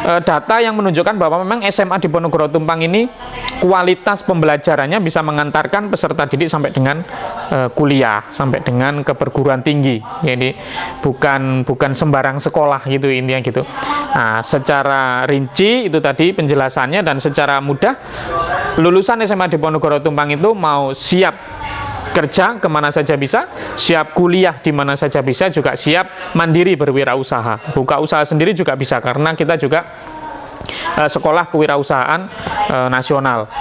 data yang menunjukkan bahwa memang SMA di Ponorogo Tumpang ini kualitas pembelajarannya bisa mengantarkan peserta didik sampai dengan kuliah, sampai dengan ke perguruan tinggi. Jadi bukan sembarang sekolah gitu intinya gitu. Nah, secara rinci itu tadi penjelasannya, dan secara mudah lulusan SMA di Ponorogo Tumpang itu mau siap kerja kemana saja bisa, siap kuliah di mana saja bisa, juga siap mandiri berwirausaha. Buka usaha sendiri juga bisa, karena kita juga sekolah kewirausahaan nasional.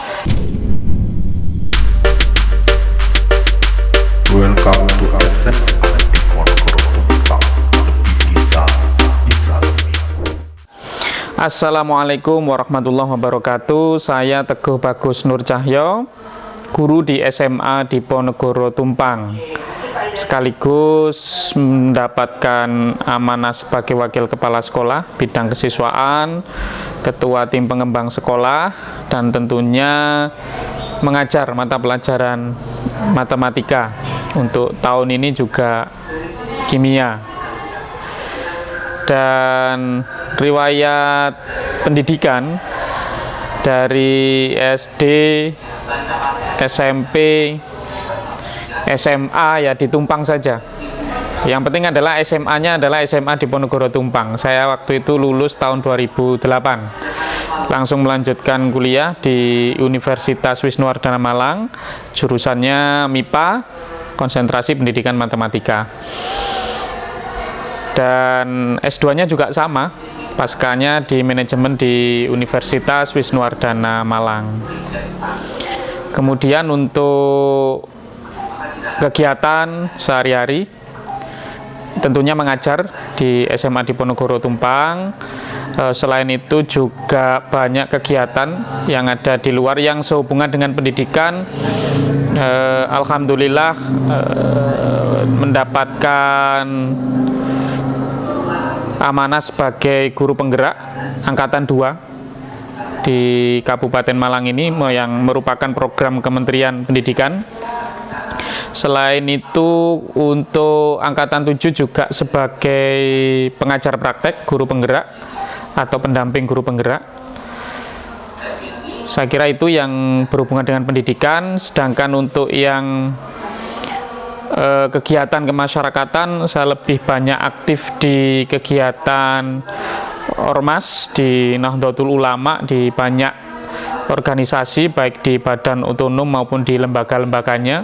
Welcome to SMA di Ponorogo Tumpang. Bisa. Assalamualaikum warahmatullahi wabarakatuh. Saya Teguh Bagus Nur Cahyo, guru di SMA di Ponorogo Tumpang, sekaligus mendapatkan amanah sebagai wakil kepala sekolah bidang kesiswaan, ketua tim pengembang sekolah, dan tentunya mengajar mata pelajaran matematika. Untuk tahun ini juga kimia. Dan riwayat pendidikan dari SD, SMP, SMA ya di Tumpang saja. Yang penting adalah SMA-nya adalah SMA di Ponorogo Tumpang. Saya waktu itu lulus tahun 2008. Langsung melanjutkan kuliah di Universitas Wisnuwardana Malang, jurusannya MIPA, konsentrasi pendidikan matematika. Dan S2-nya juga sama, pascanya di manajemen di Universitas Wisnuwardana Malang. Kemudian untuk kegiatan sehari-hari tentunya mengajar di SMA di Ponorogo Tumpang. Selain itu juga banyak kegiatan yang ada di luar yang sehubungan dengan pendidikan. Alhamdulillah mendapatkan amanah sebagai guru penggerak angkatan 2 di Kabupaten Malang ini, yang merupakan program Kementerian Pendidikan. Selain itu untuk angkatan 7 juga sebagai pengajar praktek, guru penggerak atau pendamping guru penggerak. Saya kira itu yang berhubungan dengan pendidikan. Sedangkan untuk yang kegiatan kemasyarakatan, saya lebih banyak aktif di kegiatan ormas, di Nahdlatul Ulama, di banyak organisasi, baik di badan otonom maupun di lembaga-lembaganya,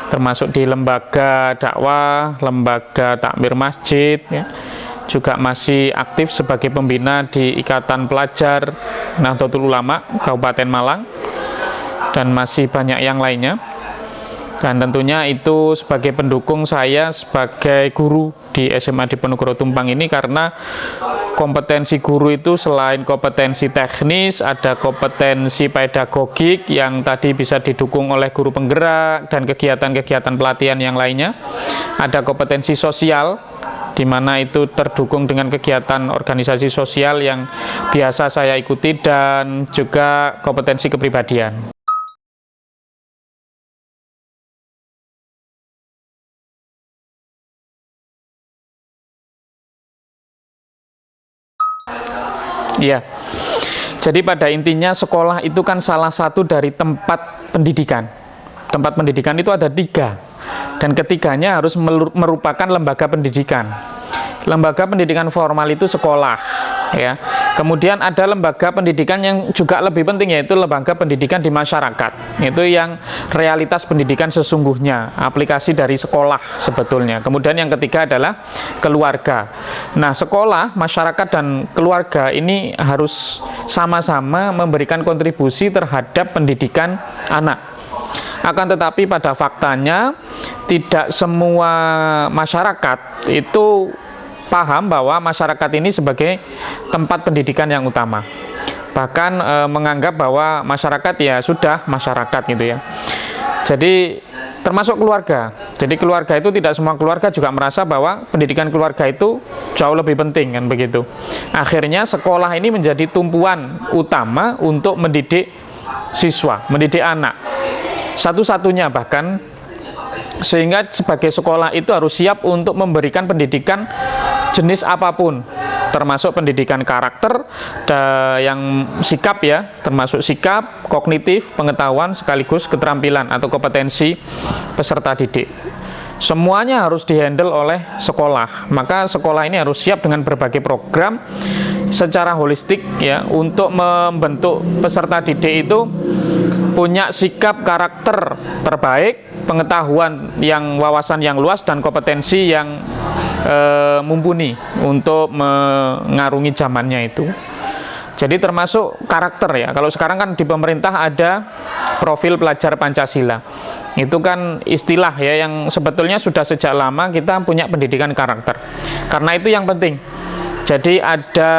termasuk di lembaga dakwah, lembaga takmir masjid, ya. Juga masih aktif sebagai pembina di Ikatan Pelajar Nahdlatul Ulama Kabupaten Malang, dan masih banyak yang lainnya. Dan tentunya itu sebagai pendukung saya sebagai guru di SMA di Ponorogo Tumpang ini, karena kompetensi guru itu selain kompetensi teknis, ada kompetensi pedagogik yang tadi bisa didukung oleh guru penggerak dan kegiatan-kegiatan pelatihan yang lainnya. Ada kompetensi sosial, di mana itu terdukung dengan kegiatan organisasi sosial yang biasa saya ikuti, dan juga kompetensi kepribadian. Iya, jadi pada intinya sekolah itu kan salah satu dari tempat pendidikan. Tempat pendidikan itu ada 3, dan ketiganya harus merupakan lembaga pendidikan. Lembaga pendidikan formal itu sekolah, ya. Kemudian ada lembaga pendidikan yang juga lebih penting, yaitu lembaga pendidikan di masyarakat. Itu yang realitas pendidikan sesungguhnya, aplikasi dari sekolah sebetulnya. Kemudian yang ketiga adalah keluarga. Nah, sekolah, masyarakat, dan keluarga ini harus sama-sama memberikan kontribusi terhadap pendidikan anak. Akan tetapi pada faktanya tidak semua masyarakat itu paham bahwa masyarakat ini sebagai tempat pendidikan yang utama. Bahkan menganggap bahwa masyarakat ya sudah masyarakat gitu ya. Jadi termasuk keluarga. Jadi keluarga itu tidak semua keluarga juga merasa bahwa pendidikan keluarga itu jauh lebih penting, kan begitu. Akhirnya sekolah ini menjadi tumpuan utama untuk mendidik siswa, mendidik anak. Satu-satunya bahkan, sehingga sebagai sekolah itu harus siap untuk memberikan pendidikan jenis apapun, termasuk pendidikan karakter yang sikap ya, termasuk sikap, kognitif, pengetahuan sekaligus keterampilan atau kompetensi peserta didik. Semuanya harus dihandle oleh sekolah. Maka sekolah ini harus siap dengan berbagai program secara holistik ya untuk membentuk peserta didik itu punya sikap karakter terbaik, pengetahuan yang wawasan yang luas dan kompetensi yang mumpuni untuk mengarungi zamannya itu. Jadi termasuk karakter ya. Kalau sekarang kan di pemerintah ada profil pelajar Pancasila. Itu kan istilah ya yang sebetulnya sudah sejak lama kita punya pendidikan karakter. Karena itu yang penting. Jadi ada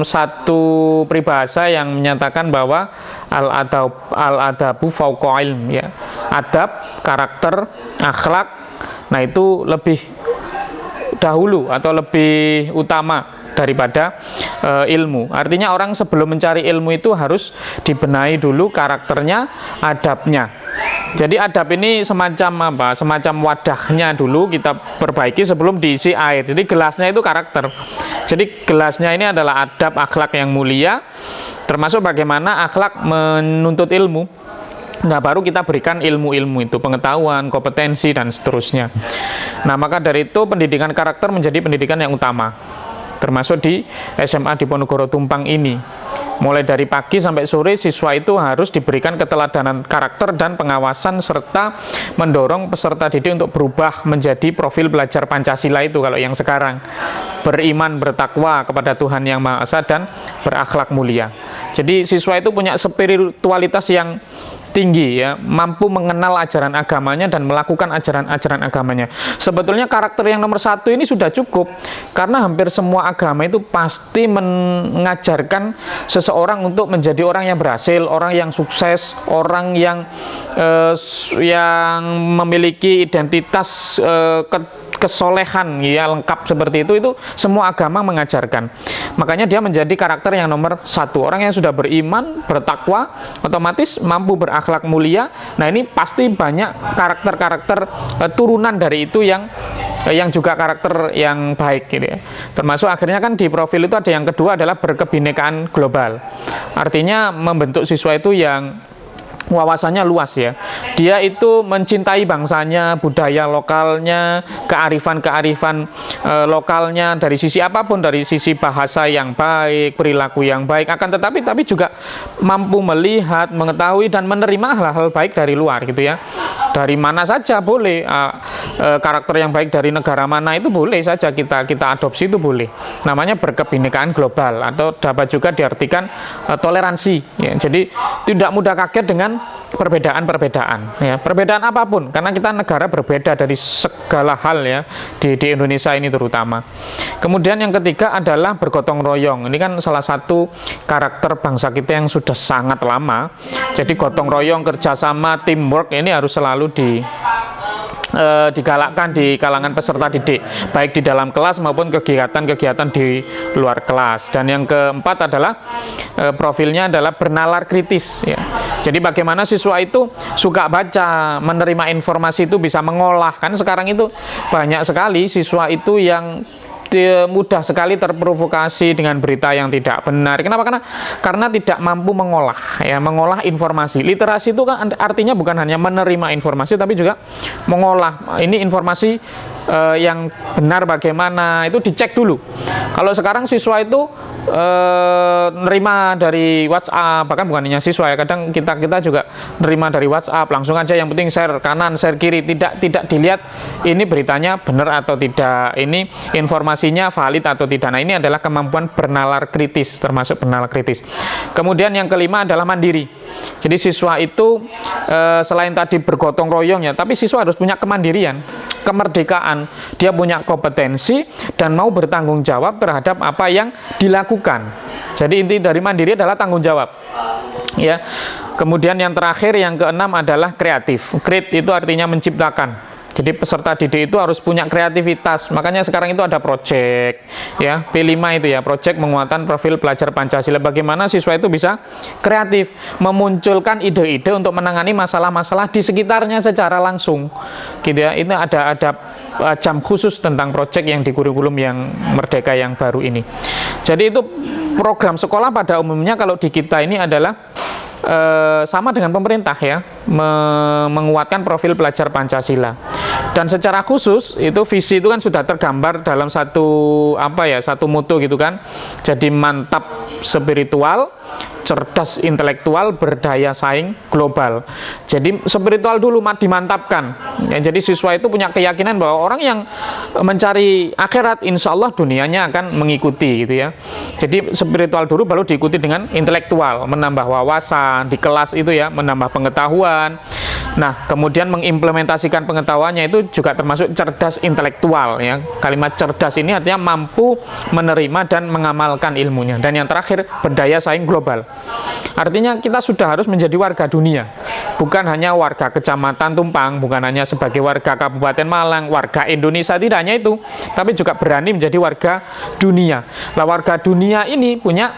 satu peribahasa yang menyatakan bahwa al-adabu fauqa ilm ya. Adab, karakter, akhlak, nah itu lebih dahulu atau lebih utama daripada ilmu. Artinya orang sebelum mencari ilmu itu harus dibenahi dulu karakternya, adabnya. Jadi adab ini semacam apa? Semacam wadahnya dulu kita perbaiki sebelum diisi air. Jadi gelasnya itu karakter. Jadi gelasnya ini adalah adab, akhlak yang mulia, termasuk bagaimana akhlak menuntut ilmu. Nah, baru kita berikan ilmu-ilmu itu, pengetahuan, kompetensi, dan seterusnya. Nah, maka dari itu pendidikan karakter menjadi pendidikan yang utama. Termasuk di SMA Diponegoro Tumpang ini. Mulai dari pagi sampai sore siswa itu harus diberikan keteladanan karakter dan pengawasan serta mendorong peserta didik untuk berubah menjadi profil belajar Pancasila itu kalau yang sekarang. Beriman, bertakwa kepada Tuhan Yang Maha Esa dan berakhlak mulia. Jadi siswa itu punya spiritualitas yang tinggi ya, mampu mengenal ajaran agamanya dan melakukan ajaran-ajaran agamanya. Sebetulnya karakter yang nomor satu ini sudah cukup karena hampir semua agama itu pasti mengajarkan seseorang untuk menjadi orang yang berhasil, orang yang sukses, orang yang memiliki identitas kesolehan ya lengkap seperti itu semua agama mengajarkan. Makanya dia menjadi karakter yang nomor satu. Orang yang sudah beriman, bertakwa, otomatis mampu berakhlak mulia. Nah ini pasti banyak karakter-karakter turunan dari itu yang juga karakter yang baik gitu ya. Termasuk akhirnya kan di profil itu ada yang kedua adalah berkebinekaan global. Artinya membentuk siswa itu yang wawasannya luas ya. Dia itu mencintai bangsanya, budaya lokalnya, kearifan-kearifan lokalnya dari sisi apapun, dari sisi bahasa yang baik, perilaku yang baik, akan tetapi juga mampu melihat, mengetahui dan menerima hal-hal baik dari luar gitu ya. Dari mana saja boleh, karakter yang baik dari negara mana itu boleh saja kita adopsi, itu boleh. Namanya berkebinekaan global atau dapat juga diartikan toleransi ya. Jadi tidak mudah kaget dengan perbedaan-perbedaan ya, perbedaan apapun karena kita negara berbeda dari segala hal ya di Indonesia ini terutama. Kemudian yang ketiga adalah bergotong royong. Ini kan salah satu karakter bangsa kita yang sudah sangat lama. Jadi gotong royong, kerjasama, teamwork ini harus selalu digalakkan di kalangan peserta didik, baik di dalam kelas maupun kegiatan-kegiatan di luar kelas. Dan yang keempat adalah profilnya adalah bernalar kritis ya. Jadi bagaimana siswa itu suka baca, menerima informasi itu bisa mengolah. Kan sekarang itu banyak sekali siswa itu yang mudah sekali terprovokasi dengan berita yang tidak benar. Kenapa? Karena tidak mampu mengolah informasi. Literasi itu kan artinya bukan hanya menerima informasi tapi juga mengolah. Ini informasi yang benar bagaimana itu dicek dulu. Kalau sekarang siswa itu nerima dari WhatsApp, bahkan bukan hanya siswa ya, kadang kita juga nerima dari WhatsApp, langsung aja yang penting share kanan, share kiri, tidak dilihat ini beritanya benar atau tidak, ini informasinya valid atau tidak. Nah ini adalah kemampuan bernalar kritis, termasuk bernalar kritis. Kemudian yang kelima adalah mandiri. Jadi siswa itu selain tadi bergotong royong ya, tapi siswa harus punya kemandirian, kemerdekaan. Dia punya kompetensi dan mau bertanggung jawab terhadap apa yang dilakukan. Jadi inti dari mandiri adalah tanggung jawab. Ya. Kemudian yang terakhir yang keenam adalah kreatif. Create itu artinya menciptakan. Jadi peserta didik itu harus punya kreativitas. Makanya sekarang itu ada project ya, P5 itu ya, project penguatan profil pelajar Pancasila. Bagaimana siswa itu bisa kreatif, memunculkan ide-ide untuk menangani masalah-masalah di sekitarnya secara langsung. Gitu ya. Ini ada jam khusus tentang project yang di kurikulum yang Merdeka yang baru ini. Jadi itu program sekolah pada umumnya kalau di kita ini adalah sama dengan pemerintah ya, menguatkan profil pelajar Pancasila. Dan secara khusus itu visi itu kan sudah tergambar dalam satu mutu gitu kan. Jadi mantap spiritual, cerdas intelektual, berdaya saing global. Jadi spiritual dulu dimantapkan. Ya, jadi siswa itu punya keyakinan bahwa orang yang mencari akhirat, insya Allah dunianya akan mengikuti gitu ya. Jadi spiritual dulu baru diikuti dengan intelektual, menambah wawasan di kelas itu ya, menambah pengetahuan. Nah, kemudian mengimplementasikan pengetahuannya itu juga termasuk cerdas intelektual ya. Kalimat cerdas ini artinya mampu menerima dan mengamalkan ilmunya. Dan yang terakhir, berdaya saing global. Artinya kita sudah harus menjadi warga dunia. Bukan hanya warga Kecamatan Tumpang, bukan hanya sebagai warga Kabupaten Malang, warga Indonesia, tidak hanya itu, tapi juga berani menjadi warga dunia. Lah warga dunia ini punya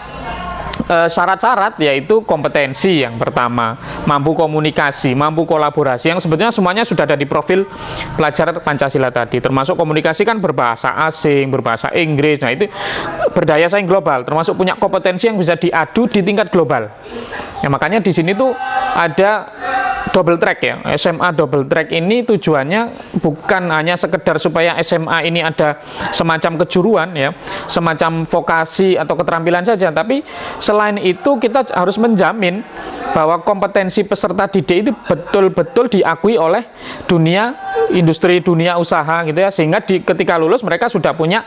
syarat-syarat, yaitu kompetensi yang pertama, mampu komunikasi, mampu kolaborasi, yang sebetulnya semuanya sudah ada di profil pelajar Pancasila tadi, termasuk komunikasi kan berbahasa asing, berbahasa Inggris. Nah itu berdaya saing global, termasuk punya kompetensi yang bisa diadu di tingkat global. Ya, makanya di sini tuh ada double track ya, SMA double track ini tujuannya bukan hanya sekedar supaya SMA ini ada semacam kejuruan ya, semacam vokasi atau keterampilan saja, tapi selain itu kita harus menjamin bahwa kompetensi peserta didik itu betul-betul diakui oleh dunia industri, dunia usaha gitu ya, sehingga ketika lulus mereka sudah punya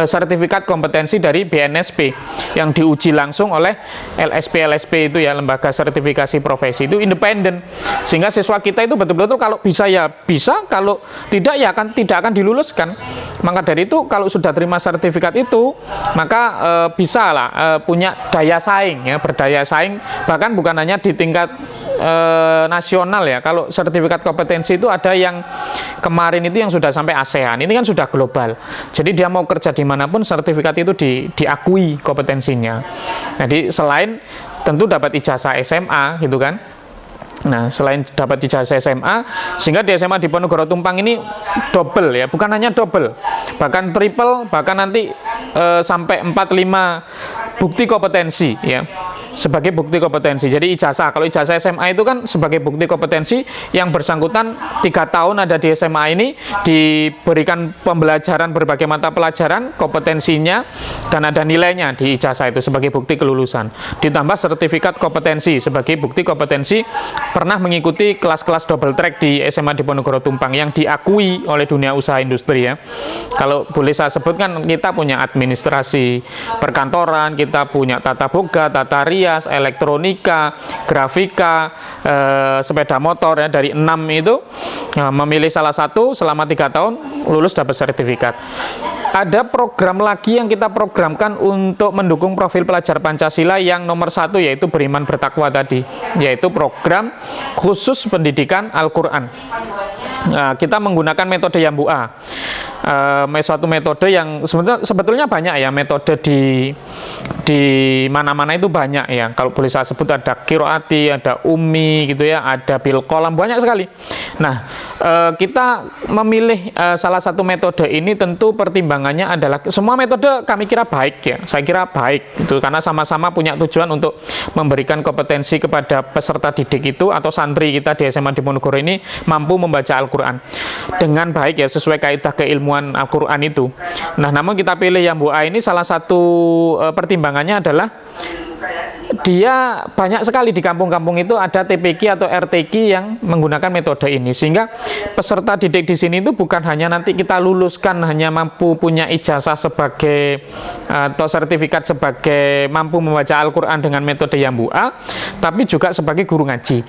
sertifikat kompetensi dari BNSP yang diuji langsung oleh LSP itu ya, lembaga sertifikasi profesi, itu independen, sehingga siswa kita itu betul-betul kalau bisa ya bisa, kalau tidak ya tidak akan diluluskan. Maka dari itu kalau sudah terima sertifikat itu maka bisa lah punya daya saing ya, berdaya saing, bahkan bukan hanya di tingkat nasional ya. Kalau sertifikat kompetensi itu ada yang kemarin itu yang sudah sampai ASEAN, ini kan sudah global. Jadi dia mau kerja dimanapun sertifikat itu diakui kompetensinya. Jadi selain tentu dapat ijazah SMA gitu kan. Nah, selain dapat ijazah SMA, sehingga di SMA di Ponorogo Tumpang ini double ya, bukan hanya double, bahkan triple, bahkan nanti sampai 4-5 bukti kompetensi ya, sebagai bukti kompetensi. Jadi ijazah, kalau ijazah SMA itu kan sebagai bukti kompetensi yang bersangkutan 3 tahun ada di SMA ini, diberikan pembelajaran berbagai mata pelajaran, kompetensinya, dan ada nilainya di ijazah itu sebagai bukti kelulusan. Ditambah sertifikat kompetensi sebagai bukti kompetensi pernah mengikuti kelas-kelas double track di SMA di Ponorogo Tumpang yang diakui oleh dunia usaha industri ya. Kalau boleh saya sebutkan, kita punya administrasi perkantoran, kita punya tata boga, tata rias, elektronika, grafika, sepeda motor ya, dari 6 itu memilih salah satu selama 3 tahun lulus dapat sertifikat. Ada program lagi yang kita programkan untuk mendukung profil pelajar Pancasila yang nomor 1, yaitu beriman bertakwa tadi, yaitu program khusus pendidikan Al-Quran. Nah, kita menggunakan metode Yambua, suatu metode yang sebetulnya banyak ya, metode di mana-mana itu banyak ya. Kalau boleh saya sebut ada Qiraati, ada Ummi gitu ya, ada Bilqalam, banyak sekali. Nah, kita memilih salah satu metode ini tentu pertimbangannya adalah semua metode kami kira baik ya, saya kira baik itu karena sama-sama punya tujuan untuk memberikan kompetensi kepada peserta didik itu atau santri kita di SMA di Ponorogo ini mampu membaca Al-Quran dengan baik ya, sesuai kaidah keilmuan Al-Quran itu. Nah, namun kita pilih Yambua ini salah satu pertimbangannya adalah dia banyak sekali di kampung-kampung itu ada TPQ atau RTQ yang menggunakan metode ini, sehingga peserta didik di sini itu bukan hanya nanti kita luluskan hanya mampu punya ijazah sebagai atau sertifikat sebagai mampu membaca Al-Quran dengan metode Yambua, tapi juga sebagai guru ngaji.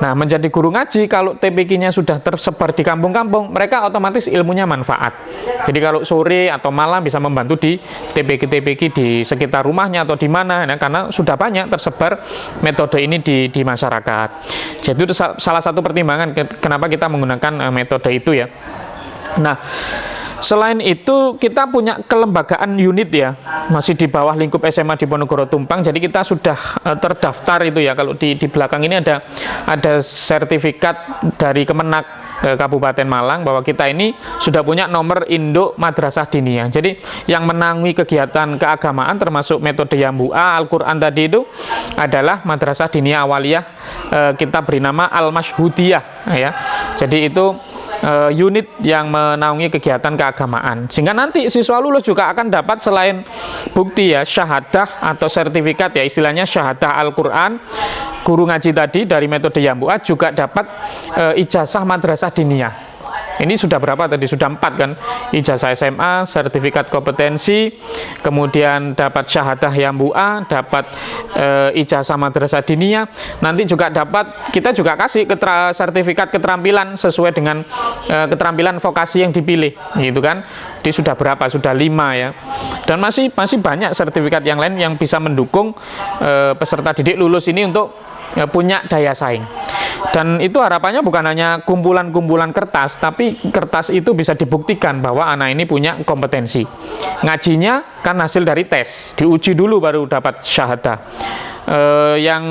Nah, menjadi guru ngaji kalau TPQ-nya sudah tersebar di kampung-kampung, mereka otomatis ilmunya manfaat. Jadi kalau sore atau malam bisa membantu di TPQ-TPQ di sekitar rumahnya atau di mana, nah, karena sudah banyak tersebar metode ini di masyarakat. Jadi itu salah satu pertimbangan kenapa kita menggunakan metode itu ya. Nah, selain itu kita punya kelembagaan unit ya, masih di bawah lingkup SMA Diponegoro Tumpang. Jadi kita sudah terdaftar itu ya. Kalau di belakang ini ada sertifikat dari Kemenak Kabupaten Malang bahwa kita ini sudah punya nomor induk madrasah diniyah. Jadi yang menaungi kegiatan keagamaan termasuk metode Yambu'a, Al-Quran tadi itu adalah Madrasah Diniyah Awaliyah, kita beri nama Al-Mashhudiyah ya. Jadi itu unit yang menaungi kegiatan keagamaan, sehingga nanti siswa lulus juga akan dapat selain bukti ya, syahadah atau sertifikat ya, istilahnya syahadah Al-Quran guru ngaji tadi dari metode Yambu'a, juga dapat ijazah madrasah diniyah. Ini sudah berapa tadi? Sudah 4 kan? Ijazah SMA, sertifikat kompetensi, kemudian dapat syahadah Yambu'a, dapat ijazah madrasah diniyah. Nanti juga dapat, kita juga kasih sertifikat keterampilan sesuai dengan keterampilan vokasi yang dipilih, gitu kan? Ini sudah berapa? Sudah 5 ya. Dan masih banyak sertifikat yang lain yang bisa mendukung peserta didik lulus ini untuk punya daya saing. Dan itu harapannya bukan hanya kumpulan-kumpulan kertas, tapi kertas itu bisa dibuktikan bahwa anak ini punya kompetensi. Ngajinya kan hasil dari tes, diuji dulu baru dapat syahadah. Yang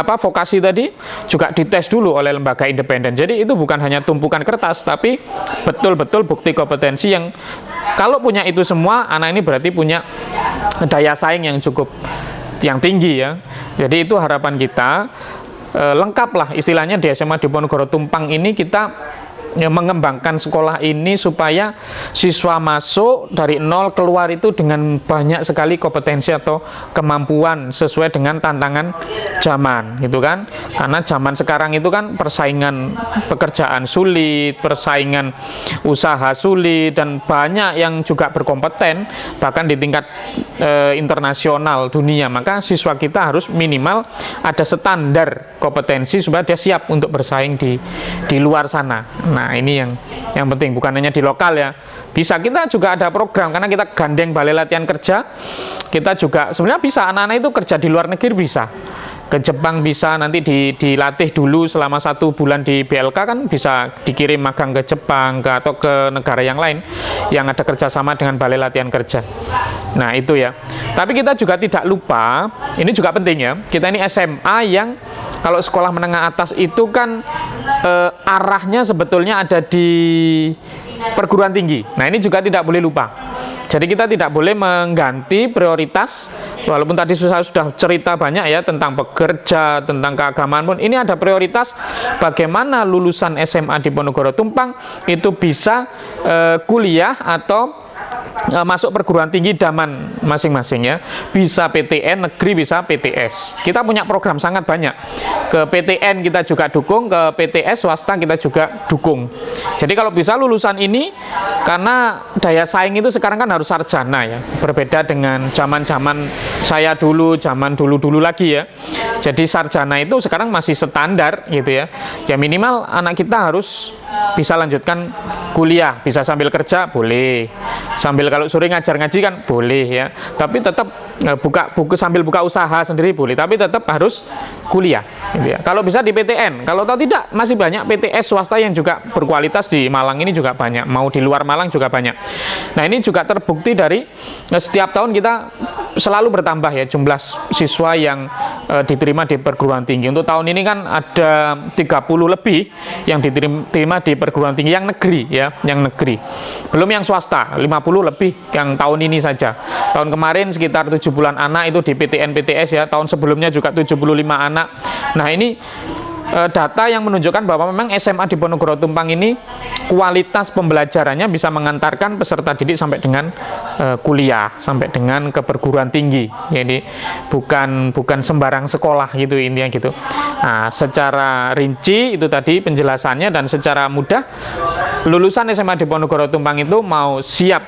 vokasi tadi juga dites dulu oleh lembaga independen. Jadi itu bukan hanya tumpukan kertas, tapi betul-betul bukti kompetensi yang kalau punya itu semua, anak ini berarti punya daya saing yang cukup yang tinggi ya. Jadi itu harapan kita. Lengkap lah istilahnya di SMA Diponegoro Tumpang ini kita mengembangkan sekolah ini supaya siswa masuk dari nol keluar itu dengan banyak sekali kompetensi atau kemampuan sesuai dengan tantangan zaman gitu kan. Karena zaman sekarang itu kan persaingan pekerjaan sulit, persaingan usaha sulit, dan banyak yang juga berkompeten bahkan di tingkat internasional dunia. Maka siswa kita harus minimal ada standar kompetensi supaya dia siap untuk bersaing di luar sana. Nah, ini yang penting, bukan hanya di lokal ya. Bisa, kita juga ada program karena kita gandeng balai latihan kerja. Kita juga sebenarnya bisa anak-anak itu kerja di luar negeri, bisa ke Jepang, bisa nanti dilatih dulu selama 1 bulan di BLK, kan bisa dikirim magang ke Jepang atau ke negara yang lain yang ada kerjasama dengan balai latihan kerja. Nah itu ya. Tapi kita juga tidak lupa, ini juga penting ya, kita ini SMA yang kalau sekolah menengah atas itu kan arahnya sebetulnya ada di perguruan tinggi. Nah ini juga tidak boleh lupa. Jadi kita tidak boleh mengganti prioritas, walaupun tadi saya sudah cerita banyak ya tentang pekerja, tentang keagamaan pun, ini ada prioritas bagaimana lulusan SMA Diponegoro Tumpang itu bisa kuliah atau masuk perguruan tinggi idaman masing-masing ya. Bisa PTN negeri, bisa PTS. Kita punya program sangat banyak. Ke PTN kita juga dukung, ke PTS swasta kita juga dukung. Jadi kalau bisa lulusan ini, karena daya saing itu sekarang kan harus sarjana ya. Berbeda dengan zaman-zaman saya dulu, zaman dulu-dulu lagi ya. Jadi sarjana itu sekarang masih standar gitu ya. Ya minimal anak kita harus bisa lanjutkan kuliah, bisa sambil kerja boleh, sambil kalau sore ngajar ngaji kan boleh ya, tapi tetap sambil buka usaha sendiri boleh, tapi tetap harus kuliah gitu ya. Kalau bisa di PTN, kalau tahu tidak masih banyak PTS swasta yang juga berkualitas di Malang ini juga banyak, mau di luar Malang juga banyak. Nah ini juga terbukti dari setiap tahun kita selalu bertambah ya jumlah siswa yang diterima di perguruan tinggi. Untuk tahun ini kan ada 30 lebih yang diterima di perguruan tinggi yang negeri ya, yang negeri. Belum yang swasta, 50 lebih yang tahun ini saja. Tahun kemarin sekitar 7 bulan anak itu di PTN PTS ya, tahun sebelumnya juga 75 anak. Nah, ini data yang menunjukkan bahwa memang SMA Diponegoro Tumpang ini kualitas pembelajarannya bisa mengantarkan peserta didik sampai dengan kuliah, sampai dengan ke perguruan tinggi. Jadi bukan sembarang sekolah gitu intinya gitu. Nah, secara rinci itu tadi penjelasannya, dan secara mudah lulusan SMA Diponegoro Tumpang itu mau siap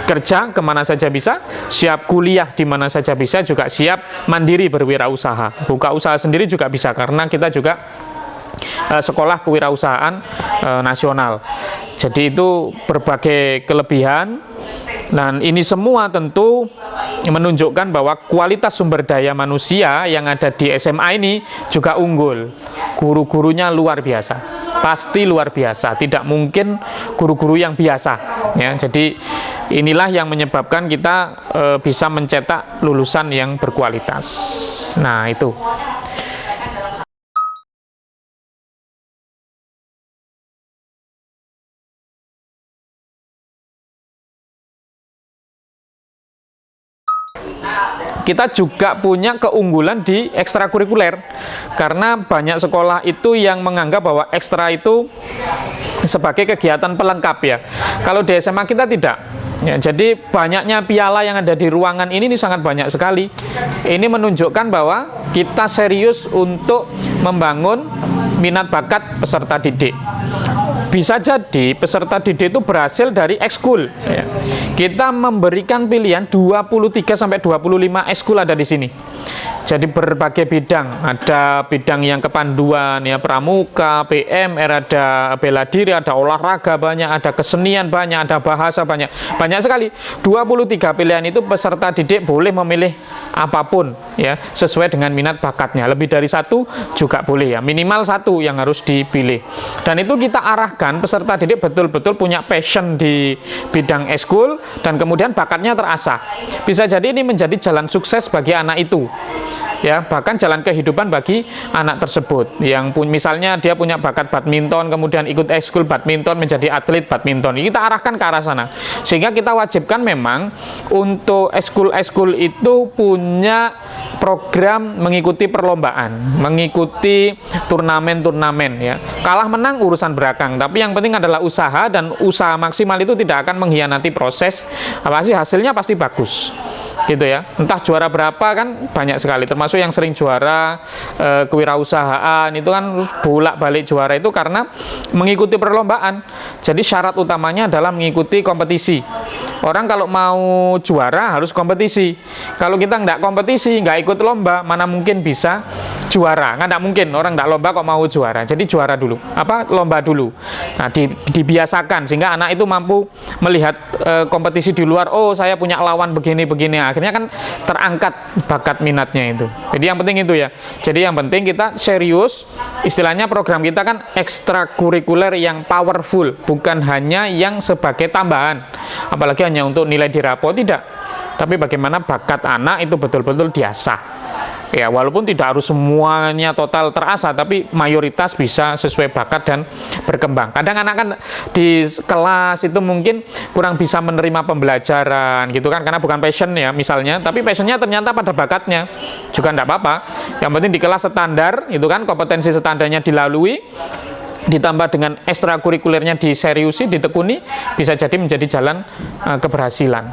kerja kemana saja bisa, siap kuliah di mana saja bisa, juga siap mandiri berwirausaha, buka usaha sendiri juga bisa, karena kita juga sekolah kewirausahaan nasional. Jadi itu berbagai kelebihan, Dan ini semua tentu menunjukkan bahwa kualitas sumber daya manusia yang ada di SMA ini juga unggul. Guru-gurunya luar biasa, pasti luar biasa. Tidak mungkin guru-guru yang biasa. Ya, jadi inilah yang menyebabkan kita bisa mencetak lulusan yang berkualitas. Nah, itu. Kita juga punya keunggulan di ekstrakurikuler, karena banyak sekolah itu yang menganggap bahwa ekstra itu sebagai kegiatan pelengkap ya. Kalau di SMA kita tidak. Ya, jadi banyaknya piala yang ada di ruangan ini sangat banyak sekali. Ini menunjukkan bahwa kita serius untuk membangun minat bakat peserta didik. Bisa jadi peserta didik itu berhasil dari ekskul. Ya. Kita memberikan pilihan 23-25 ekskul ada di sini. Jadi berbagai bidang, ada bidang yang kepanduan, ya pramuka, PMR, ada bela diri, ada olahraga banyak, ada kesenian banyak, ada bahasa banyak, banyak sekali. 23 pilihan itu peserta didik boleh memilih apapun, ya sesuai dengan minat bakatnya. Lebih dari satu juga boleh ya, minimal satu yang harus dipilih. Dan itu kita arahkan peserta didik betul-betul punya passion di bidang ekskul dan kemudian bakatnya terasah. Bisa jadi ini menjadi jalan sukses bagi anak itu. Ya, bahkan jalan kehidupan bagi anak tersebut yang misalnya dia punya bakat badminton, kemudian ikut ekskul badminton menjadi atlet badminton. Kita arahkan ke arah sana, sehingga kita wajibkan memang untuk ekskul-ekskul itu punya program mengikuti perlombaan, mengikuti turnamen-turnamen ya. Kalah menang urusan belakang, tapi yang penting adalah usaha, dan usaha maksimal itu tidak akan mengkhianati proses. Apa sih hasilnya pasti bagus. Gitu ya, entah juara berapa kan banyak sekali, termasuk yang sering juara kewirausahaan itu kan bolak-balik juara itu karena mengikuti perlombaan. Jadi syarat utamanya adalah mengikuti kompetisi. Orang kalau mau juara harus kompetisi. Kalau kita nggak kompetisi, nggak ikut lomba, mana mungkin bisa juara? Nggak mungkin, orang nggak lomba kok mau juara. Jadi juara dulu, lomba dulu. Nah, dibiasakan sehingga anak itu mampu melihat kompetisi di luar. Oh, saya punya lawan begini-begini. Akhirnya kan terangkat bakat minatnya itu. Jadi yang penting itu ya. Jadi yang penting kita serius. Istilahnya program kita kan ekstrakurikuler yang powerful, bukan hanya yang sebagai tambahan. Apalagi hanya untuk nilai di rapor, tidak. Tapi bagaimana bakat anak itu betul-betul diasah. Ya, walaupun tidak harus semuanya total terasah, tapi mayoritas bisa sesuai bakat dan berkembang. Kadang anak kan di kelas itu mungkin kurang bisa menerima pembelajaran gitu kan, karena bukan passion ya misalnya, tapi passionnya ternyata pada bakatnya, juga enggak apa-apa. Yang penting di kelas standar itu kan kompetensi standarnya dilalui, ditambah dengan ekstrakurikulernya diseriusi, ditekuni, bisa jadi menjadi jalan keberhasilan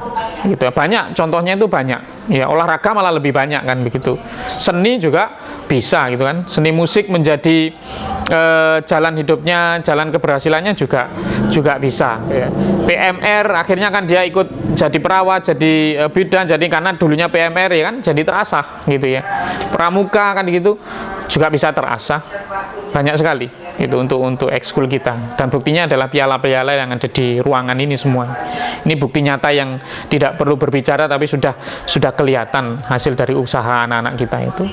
gitu. Banyak contohnya itu banyak ya, olahraga malah lebih banyak kan begitu, seni juga bisa gitu kan, seni musik menjadi jalan hidupnya, jalan keberhasilannya juga bisa ya. PMR akhirnya kan dia ikut jadi perawat, jadi bidan, jadi karena dulunya PMR ya kan, jadi terasah gitu ya. Pramuka kan gitu juga bisa terasah, banyak sekali itu untuk ekskul kita, dan buktinya adalah piala-piala yang ada di ruangan ini semua. Ini bukti nyata yang tidak perlu berbicara, tapi sudah kelihatan hasil dari usaha anak-anak kita itu.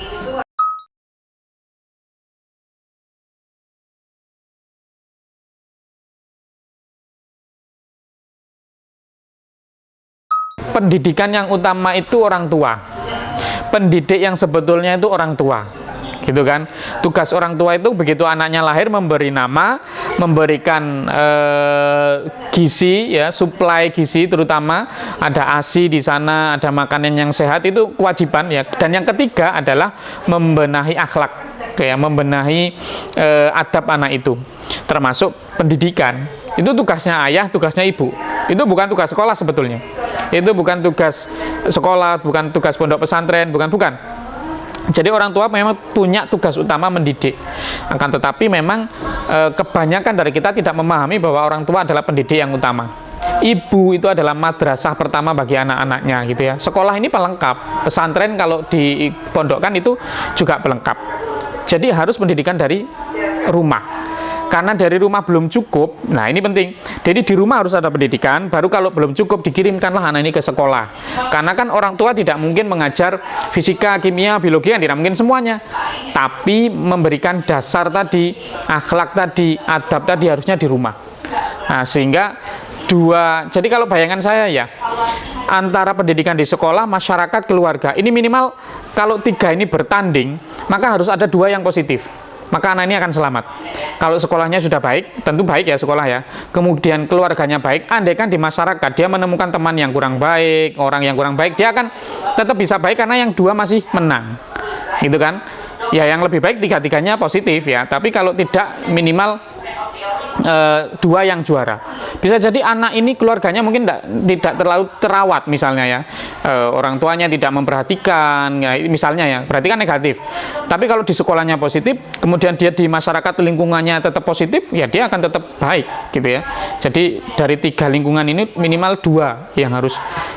Pendidikan yang utama itu orang tua. Pendidik yang sebetulnya itu orang tua. Gitu kan, tugas orang tua itu begitu anaknya lahir memberi nama, memberikan gizi ya, suplai gizi, terutama ada ASI di sana, ada makanan yang sehat, itu kewajiban ya. Dan yang ketiga adalah membenahi akhlak ya, membenahi adab anak itu, termasuk pendidikan. Itu tugasnya ayah, tugasnya ibu. Itu bukan tugas sekolah sebetulnya. Itu bukan tugas sekolah, bukan tugas pondok pesantren, bukan. Jadi orang tua memang punya tugas utama mendidik. Akan tetapi memang kebanyakan dari kita tidak memahami bahwa orang tua adalah pendidik yang utama. Ibu itu adalah madrasah pertama bagi anak-anaknya gitu ya. Sekolah ini pelengkap. Pesantren kalau dipondokkan itu juga pelengkap. Jadi harus pendidikan dari rumah. Karena dari rumah belum cukup, nah ini penting. Jadi di rumah harus ada pendidikan, baru kalau belum cukup dikirimkanlah anak ini ke sekolah. Karena kan orang tua tidak mungkin mengajar fisika, kimia, biologi, kan tidak mungkin semuanya. Tapi memberikan dasar tadi, akhlak tadi, adab tadi harusnya di rumah. Nah, sehingga jadi kalau bayangan saya ya, antara pendidikan di sekolah, masyarakat, keluarga, ini minimal kalau 3 ini bertanding, maka harus ada 2 yang positif. Maka anak ini akan selamat. Kalau sekolahnya sudah baik, tentu baik ya sekolah ya. Kemudian keluarganya baik, andai kan di masyarakat dia menemukan teman yang kurang baik, orang yang kurang baik, dia akan tetap bisa baik karena yang 2 masih menang. Gitu kan? Ya yang lebih baik 3-3-nya positif ya. Tapi kalau tidak, minimal 2 yang juara. Bisa jadi anak ini keluarganya mungkin tidak terlalu terawat misalnya ya, orang tuanya tidak memperhatikan ya, misalnya ya, berarti kan negatif. Tapi kalau di sekolahnya positif, kemudian dia di masyarakat lingkungannya tetap positif, ya dia akan tetap baik gitu ya. Jadi dari 3 lingkungan ini minimal 2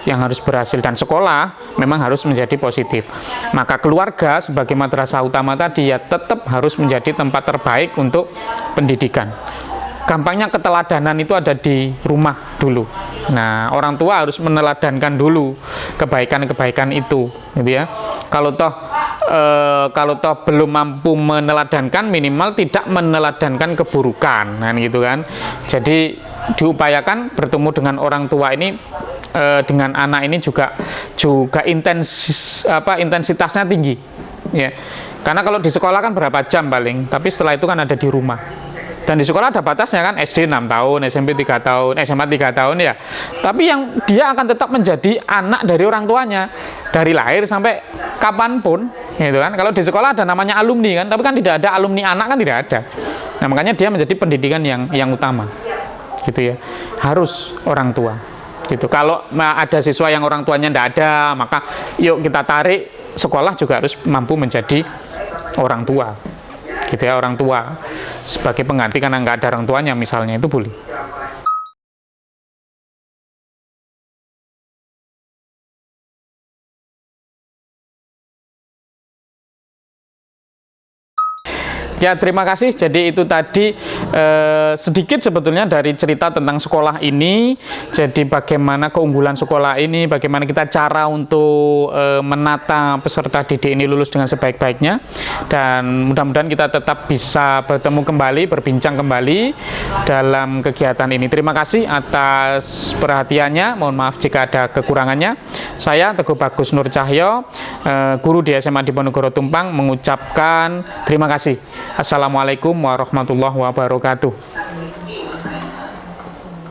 yang harus berhasil, dan sekolah memang harus menjadi positif. Maka keluarga sebagai madrasah utama tadi ya tetap harus menjadi tempat terbaik untuk pendidikan. Gampangnya keteladanan itu ada di rumah dulu. Nah, orang tua harus meneladankan dulu kebaikan-kebaikan itu, gitu ya. Kalau toh belum mampu meneladankan, minimal tidak meneladankan keburukan, kan gitu kan. Jadi diupayakan bertemu dengan orang tua ini, dengan anak ini juga intensitasnya tinggi, ya. Karena kalau di sekolah kan berapa jam paling, tapi setelah itu kan ada di rumah. Dan di sekolah ada batasnya kan, SD 6 tahun, SMP 3 tahun, SMA 3 tahun ya. Tapi yang dia akan tetap menjadi anak dari orang tuanya dari lahir sampai kapanpun, gitu kan. Kalau di sekolah ada namanya alumni kan, tapi kan tidak ada alumni anak, kan tidak ada. Nah, makanya dia menjadi pendidikan yang utama. Gitu ya. Harus orang tua. Gitu. Kalau ada siswa yang orang tuanya tidak ada, maka yuk kita tarik, sekolah juga harus mampu menjadi orang tua. Gitu ya, orang tua sebagai pengganti karena nggak ada orang tuanya misalnya, itu boleh. Ya, terima kasih. Jadi itu tadi sedikit sebetulnya dari cerita tentang sekolah ini. Jadi bagaimana keunggulan sekolah ini, bagaimana kita cara untuk menata peserta didik ini lulus dengan sebaik-baiknya. Dan mudah-mudahan kita tetap bisa bertemu kembali, berbincang kembali dalam kegiatan ini. Terima kasih atas perhatiannya. Mohon maaf jika ada kekurangannya. Saya Teguh Bagus Nur Cahyo, guru di SMA Diponegoro Tumpang, mengucapkan terima kasih. Assalamualaikum warahmatullahi wabarakatuh.